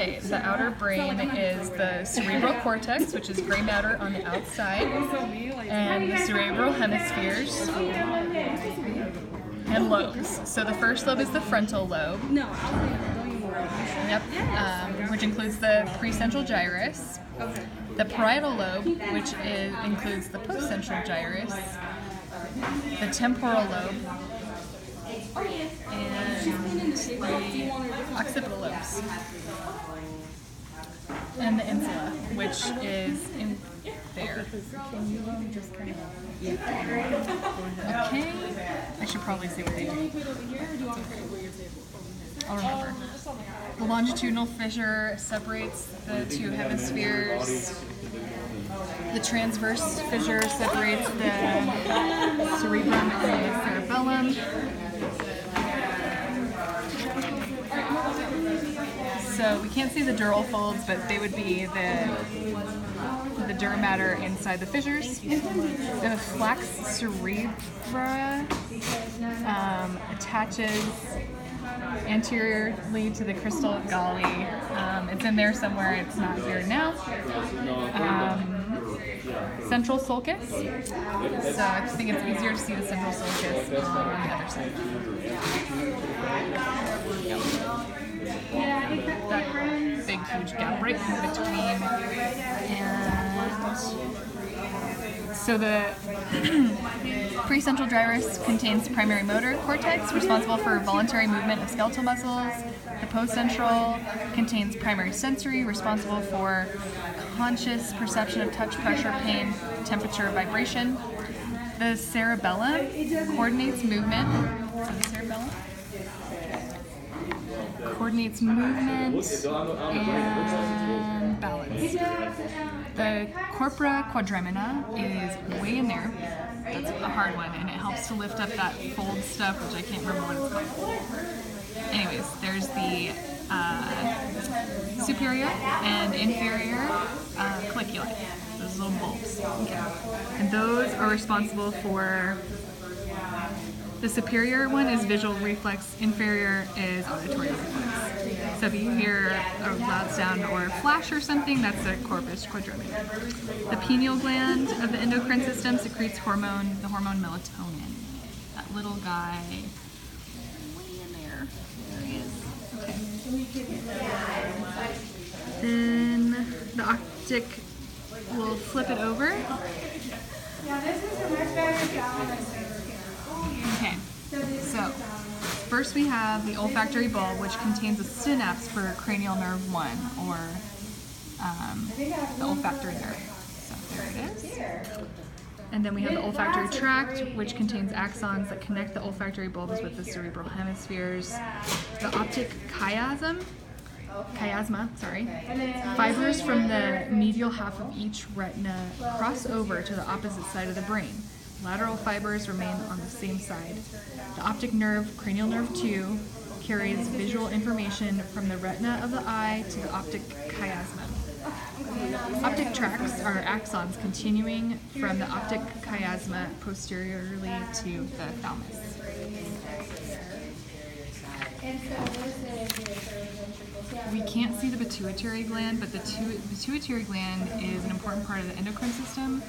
Okay, the outer brain is the cerebral cortex, which is gray matter on the outside, and the cerebral hemispheres and lobes. So the first lobe is the frontal lobe. Yep, which includes the precentral gyrus. The parietal lobe, which includes the postcentral gyrus. The temporal lobe. And the occipital lobes. And the insula, which is in there. Okay. I should probably say what they do. I'll remember. The longitudinal fissure separates the two hemispheres. The transverse fissure separates the cerebrum and the cerebellum. So we can't see the dural folds, but they would be the dura mater inside the fissures. The flax cerebra attaches anteriorly to the crystal galli. It's in there somewhere, it's not here now. Central sulcus. So I think it's easier to see the central sulcus on the other side. That big, huge gap right in between. And so the precentral gyrus contains primary motor cortex, responsible for voluntary movement of skeletal muscles. The postcentral contains primary sensory, responsible for conscious perception of touch, pressure, pain, temperature, vibration. The cerebellum coordinates movement. So the cerebellum coordinates movement and balance. The corpora quadramina is way in there. That's a hard one, and it helps to lift up that fold stuff, which I can't remember what it's called. Anyways, there's the superior and inferior colliculi, those little bulbs. Okay. And those are responsible for, the superior one is visual reflex, inferior is auditory reflex. So if you hear a loud sound or a flash or something, that's the corpus quadramina. The pineal gland of the endocrine system secretes the hormone melatonin. That little guy way in there. There he is. Okay. Then the optic, we'll flip it over. Okay, so first we have the olfactory bulb, which contains a synapse for cranial nerve 1, or the olfactory nerve. So there it is. And then we have the olfactory tract, which contains axons that connect the olfactory bulbs with the cerebral hemispheres. The optic chiasma, fibers from the medial half of each retina cross over to the opposite side of the brain. Lateral fibers remain on the same side. The optic nerve, cranial nerve 2, carries visual information from the retina of the eye to the optic chiasma. Optic tracts are axons continuing from the optic chiasma posteriorly to the thalamus. We can't see the pituitary gland, but the pituitary gland is an important part of the endocrine system.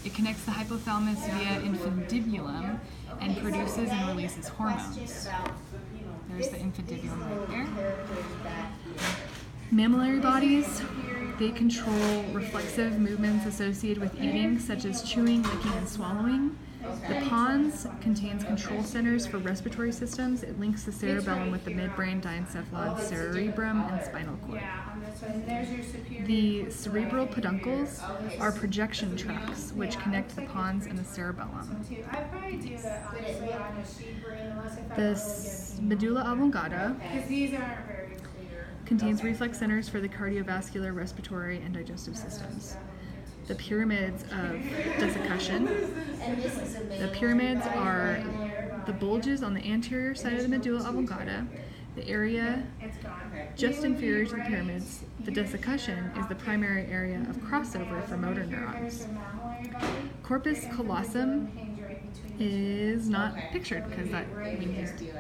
It connects the hypothalamus via infundibulum and produces and releases hormones. There's the infundibulum right there. Mammillary bodies, they control reflexive movements associated with eating, such as chewing, licking, and swallowing. The pons contains control centers for respiratory systems. It links the cerebellum with the midbrain, diencephalon, cerebrum, and spinal cord. The cerebral peduncles are projection tracts, which connect the pons and the cerebellum. The medulla oblongata contains reflex centers for the cardiovascular, respiratory, and digestive systems. The pyramids of desiccation. The pyramids are the bulges on the anterior side of the medulla oblongata. The area just inferior to the pyramids, the desiccation, is the primary area of crossover for motor neurons. Corpus callosum is not pictured because that means the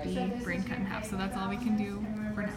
brain cut in half, so that's all we can do for now.